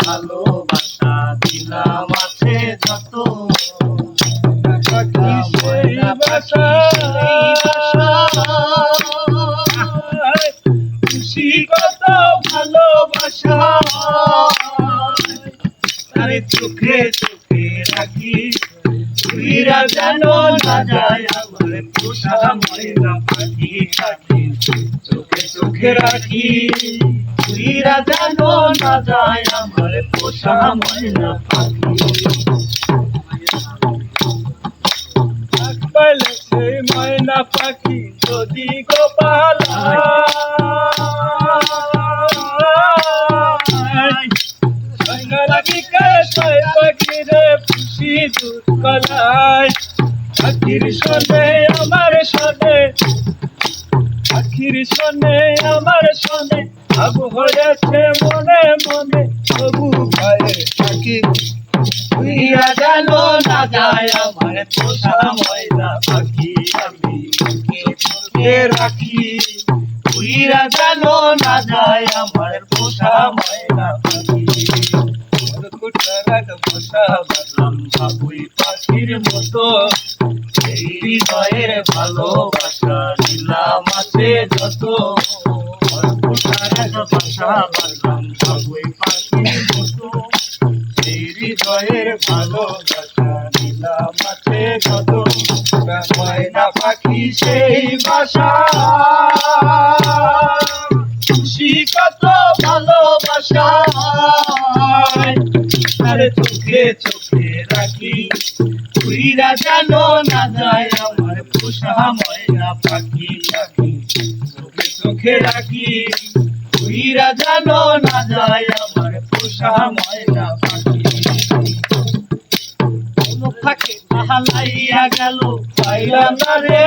ভালোবাসা দিলাম আছে যত খুশি কত ভালোবাসা তারে চোখে চোখে রাখি তুইরা যেন না যায় আমার পোষা ময়না পাখি পাখি চোখে চোখে রাখি তুইরা যেন না যায় আমার পোষা ময়না পাখি পাইলে সেই ময়না পাখি যদি গোপাল খুশি দুধ কলায় পাখির শোনে আমার শোনে পাখির শোনে আমার শোনে আবু হয়েছে মনে মনে তবু ভয়ে পাখি তুইরা যেন না যায় আমার পোষা ময়না পাখি আমি চোখে চোখে রাখি তুইরা যেন না যায় আমার পোষা ময়না পাখি পোষা বাজলাম বাবুই পাখির মতো এই হৃদয়ের ভালোবাসা দিলাম আছে যত বাসা বাজলাম বাবুই পাখির মতো এই হৃদয়ের ভালোবাসা দিলাম আছে যত ময়না পাখি সেই বাসা খুশি কত ভালোবাসা আরে চোখে চোখে রাখি তুইরা যেন না যায় আমার পোষা ময়না পাখি পাখি চোখে চোখে রাখি তুইরা যেন না যায় আমার পোষা ময়না পাখি কোনো থাকে তাহা লাইয়া গেল পাইলাম না রে